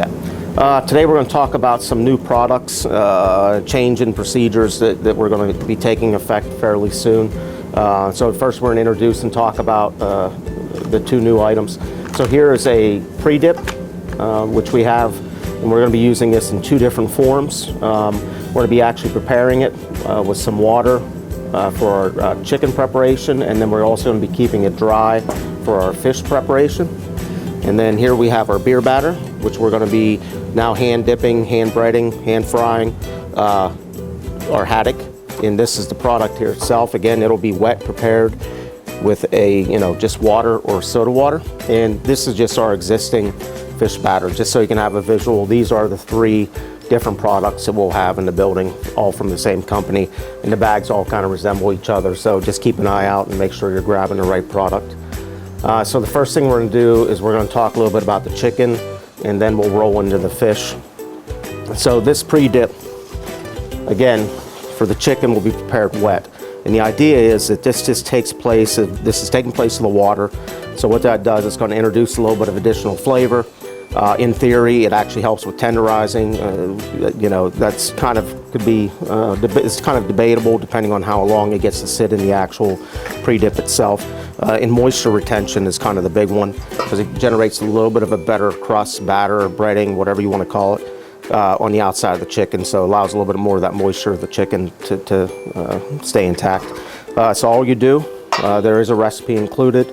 Okay. Today we're going to talk about some new products, change in procedures that we're going to be taking effect fairly soon. So first we're going to introduce and talk about the two new items. So here is a pre-dip, which we have, and we're going to be using this in two different forms. We're going to be actually preparing it with some water for our chicken preparation, and then we're also going to be keeping it dry for our fish preparation. And then here we have our beer batter, which we're going to be now hand dipping, hand breading, hand frying our haddock. And this is the product here itself. Again, it'll be wet prepared with a, just water or soda water. And this is just our existing fish batter, just so you can have a visual. These are the three different products that we'll have in the building, all from the same company. And the bags all kind of resemble each other. So just keep an eye out and make sure you're grabbing the right product. So the first thing we're going to do is we're going to talk a little bit about the chicken, and then we'll roll into the fish. So this pre-dip, again, for the chicken will be prepared wet. And the idea is that this just takes place, this is taking place in the water. So what that does, it's going to introduce a little bit of additional flavor. In theory, it actually helps with tenderizing. That's kind of could be, it's kind of debatable depending on how long it gets to sit in the actual pre-dip itself. And moisture retention is kind of the big one, because it generates a little bit of a better crust, batter, breading, whatever you want to call it, on the outside of the chicken. So it allows a little bit more of that moisture of the chicken to stay intact. So all you do, there is a recipe included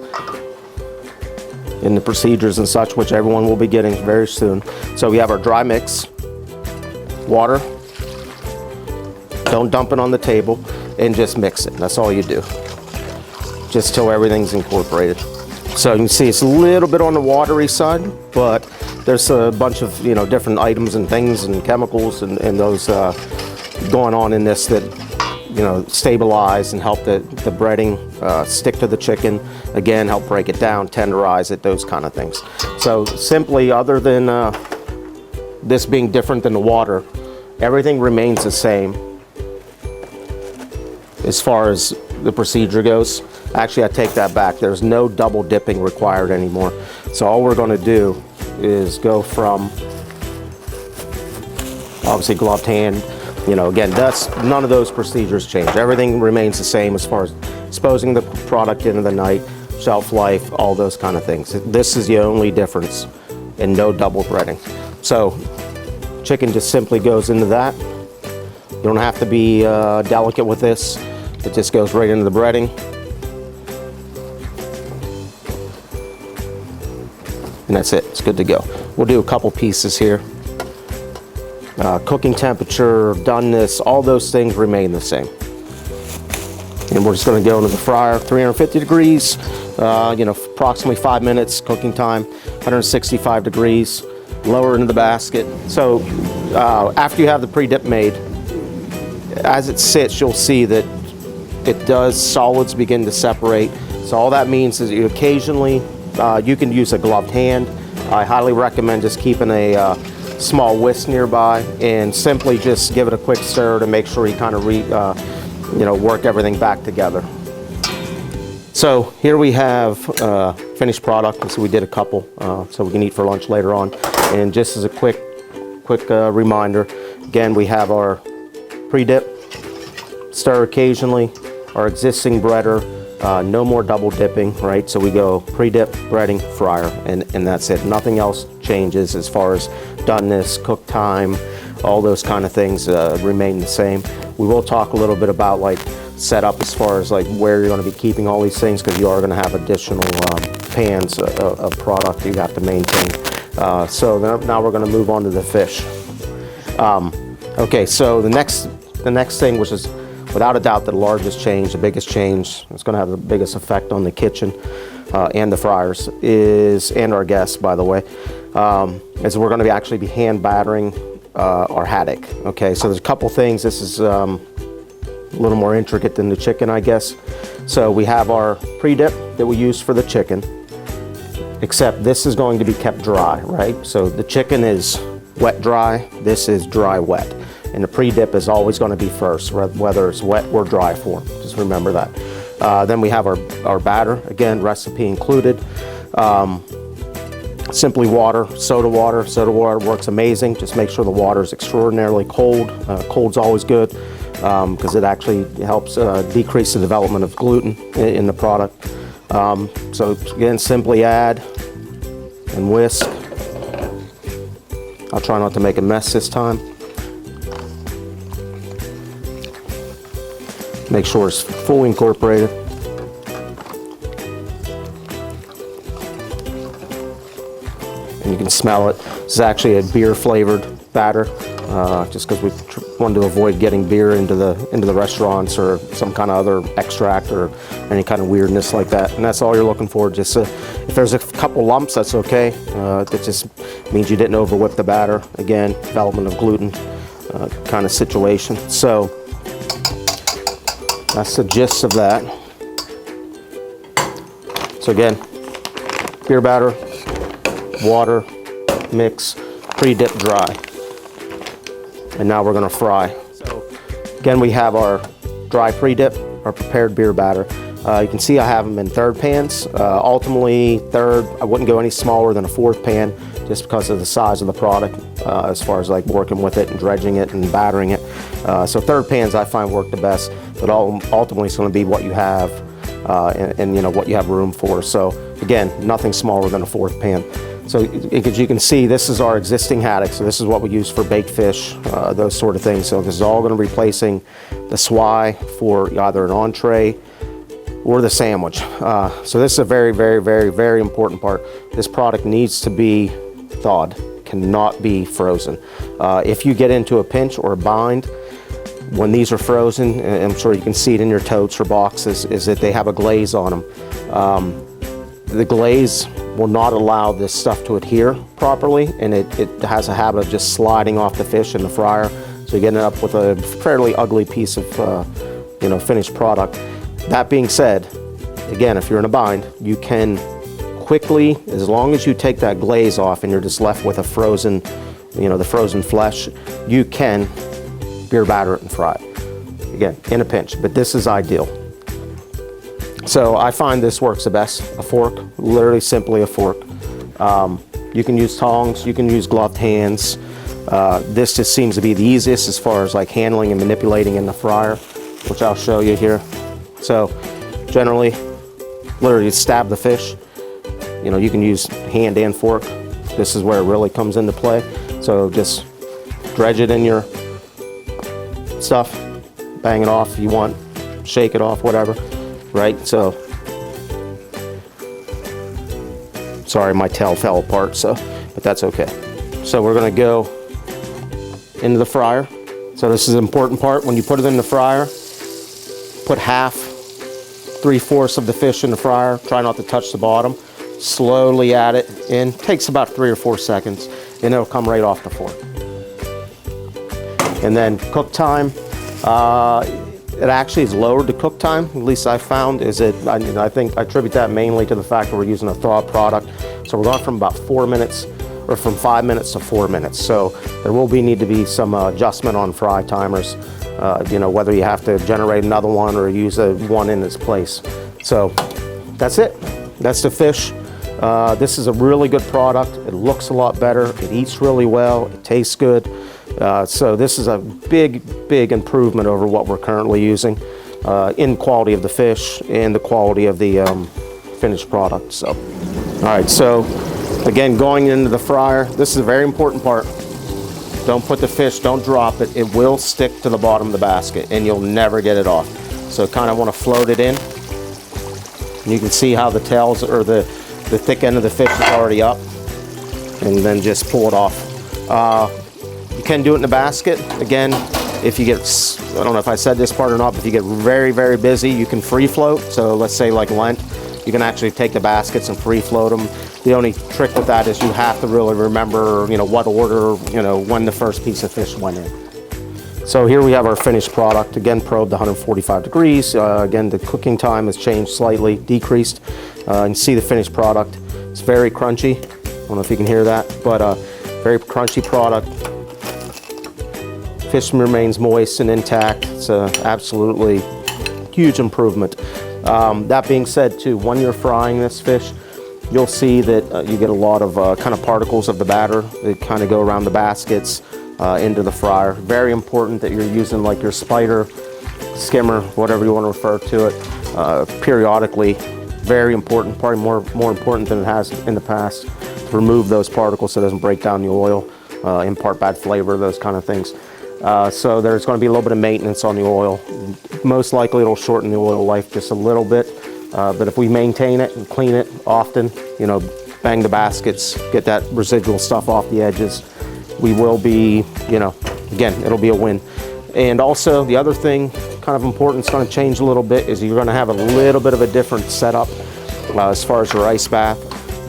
in the procedures and such, which everyone will be getting very soon. So we have our dry mix, water, don't dump it on the table, and just mix it. That's all you do, just till everything's incorporated. So you can see it's a little bit on the watery side, but there's a bunch of different items and things and chemicals and those going on in this that stabilize and help the breading stick to the chicken. Again, help break it down, tenderize it, those kind of things. So simply, other than this being different than the water, everything remains the same as far as the procedure goes. Actually, I take that back. There's no double dipping required anymore. So all we're going to do is go from, obviously, gloved hand. Again, none of those procedures change. Everything remains the same as far as exposing the product into the night, shelf life, all those kind of things. This is the only difference, and no double breading. So chicken just simply goes into that. You don't have to be delicate with this. It just goes right into the breading. And that's it. It's good to go. We'll do a couple pieces here. Cooking temperature, doneness, all those things remain the same. And we're just going to go into the fryer, 350 degrees, approximately 5 minutes cooking time, 165 degrees, lower into the basket. So after you have the pre-dip made, as it sits, you'll see that it does solids begin to separate. So all that means is you occasionally, you can use a gloved hand. I highly recommend just keeping a small whisk nearby and simply just give it a quick stir to make sure you kind of work everything back together. So here we have finished product. So we did a couple, so we can eat for lunch later on. And just as a quick reminder, again, we have our pre-dip, stir occasionally, our existing breader, no more double dipping, right? So we go pre-dip, breading, fryer, and that's it. Nothing else changes as far as doneness, cook time, all those kind of things remain the same. We will talk a little bit about setup as far as where you're going to be keeping all these things, because you are going to have additional pans of product you have to maintain. So now we're going to move on to the fish. Okay, so the next thing, which is without a doubt the largest change, the biggest change, it's going to have the biggest effect on the kitchen and the fryers, and our guests, by the way, is we're going to actually be hand battering our haddock. Okay, so there's a couple things. This is a little more intricate than the chicken, I guess. So we have our pre-dip that we use for the chicken, except this is going to be kept dry, right? So the chicken is wet dry, this is dry wet. And the pre-dip is always going to be first, whether it's wet or dry form. Just remember that. Then we have our batter, again, recipe included. simply water, soda water. Soda water works amazing. Just make sure the water is extraordinarily cold. Cold's always good because it actually helps decrease the development of gluten in the product. So again, simply add and whisk. I'll try not to make a mess this time. Make sure it's fully incorporated. And you can smell it. This is actually a beer flavored batter, just because we wanted to avoid getting beer into the restaurants or some kind of other extract or any kind of weirdness like that. And that's all you're looking for. Just if there's a couple lumps, that's okay. That just means you didn't over whip the batter. Again, development of gluten kind of situation. So that's the gist of that. So again, beer batter, water, mix, pre-dip, dry. And now we're gonna fry. So again, we have our dry pre-dip, our prepared beer batter. You can see I have them in third pans. Ultimately, third, I wouldn't go any smaller than a fourth pan just because of the size of the product as far as like working with it and dredging it and battering it. So third pans I find work the best, but ultimately it's gonna be what you have and you know what you have room for. So again, nothing smaller than a fourth pan. So as you can see, this is our existing haddock. So this is what we use for baked fish, those sort of things. So this is all going to be replacing the swai for either an entree or the sandwich. So this is a very, very, very, very important part. This product needs to be thawed, cannot be frozen. If you get into a pinch or a bind, when these are frozen, and I'm sure you can see it in your totes or boxes, is that they have a glaze on them. The glaze will not allow this stuff to adhere properly, and it has a habit of just sliding off the fish in the fryer. So you end up with a fairly ugly piece of finished product. That being said, again, if you're in a bind, you can quickly, as long as you take that glaze off and you're just left with a frozen, the frozen flesh, you can beer batter it and fry it. Again, in a pinch, but this is ideal. So I find this works the best. A fork, literally simply a fork. You can use tongs, you can use gloved hands. This just seems to be the easiest as far as like handling and manipulating in the fryer, which I'll show you here. So generally, literally stab the fish. You can use hand and fork. This is where it really comes into play. So just dredge it in your stuff, bang it off if you want, shake it off, whatever. Right, so sorry, my tail fell apart, but that's okay. So we're gonna go into the fryer. So this is an important part. When you put it in the fryer, put half, 3/4 of the fish in the fryer. Try not to touch the bottom. Slowly add it in. Takes about 3 or 4 seconds, and it'll come right off the fork. And then cook time. It actually is lowered to cook time, at least I found, I think I attribute that mainly to the fact that we're using a thawed product. So we're going from about 4 minutes, or from 5 minutes to 4 minutes. So there will need to be some adjustment on fry timers, whether you have to generate another one or use one in its place. So that's it. That's the fish. This is a really good product. It looks a lot better. It eats really well. It tastes good. So this is a big, big improvement over what we're currently using in quality of the fish and the quality of the finished product. So, all right, so again, going into the fryer, this is a very important part. Don't put the fish, don't drop it. It will stick to the bottom of the basket and you'll never get it off. So kind of want to float it in. And you can see how the tails or the thick end of the fish is already up, and then just pull it off. You can do it in the basket. Again, if you get, I don't know if I said this part or not, but if you get very, very busy, you can free float. So let's say like Lent, you can actually take the baskets and free float them. The only trick with that is you have to really remember, what order, when the first piece of fish went in. So here we have our finished product, again probed 145 degrees. Again, the cooking time has changed slightly, decreased. You can see the finished product. It's very crunchy. I don't know if you can hear that, but very crunchy product. Fish remains moist and intact. It's an absolutely huge improvement. That being said too, when you're frying this fish, you'll see that you get a lot of kind of particles of the batter that kind of go around the baskets into the fryer. Very important that you're using like your spider, skimmer, whatever you want to refer to it, periodically. Very important, probably more important than it has in the past, to remove those particles so it doesn't break down the oil, impart bad flavor, those kind of things. So there's going to be a little bit of maintenance on the oil. Most likely it'll shorten the oil life just a little bit, but if we maintain it and clean it often, you know, bang the baskets, get that residual stuff off the edges, we will be, you know, again, it'll be a win. And also the other thing, kind of important, it's going to change a little bit, is you're going to have a little bit of a different setup as far as your ice bath.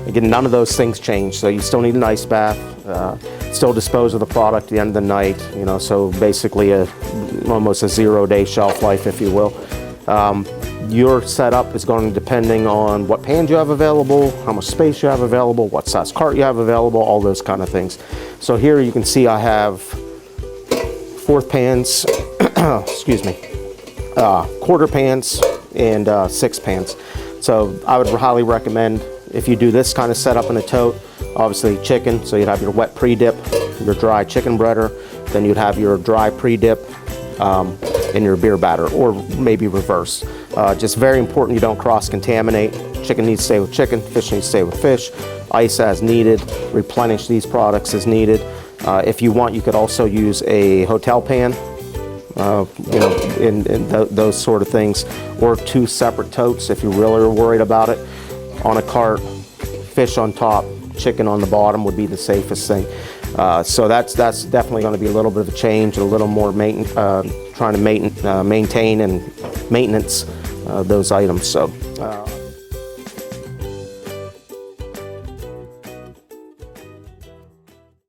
Again, none of those things change, so you still need an ice bath. Still dispose of the product at the end of the night, you know, so basically almost a 0-day shelf life, if you will. Your setup is going to depending on what pans you have available, how much space you have available, what size cart you have available, all those kind of things. So here you can see I have 4th pans, excuse me, quarter pans and 6 pans. So I would highly recommend, if you do this kind of setup in a tote, obviously chicken, so you'd have your wet pre-dip, your dry chicken breader, then you'd have your dry pre-dip in your beer batter, or maybe reverse. Just very important you don't cross-contaminate. Chicken needs to stay with chicken, fish needs to stay with fish, ice as needed, replenish these products as needed. If you want, you could also use a hotel pan, you know, in those sort of things, or 2 separate totes if you really are worried about it. On a cart, fish on top, chicken on the bottom would be the safest thing. So that's definitely going to be a little bit of a change, a little more trying to maintain and maintenance those items. So.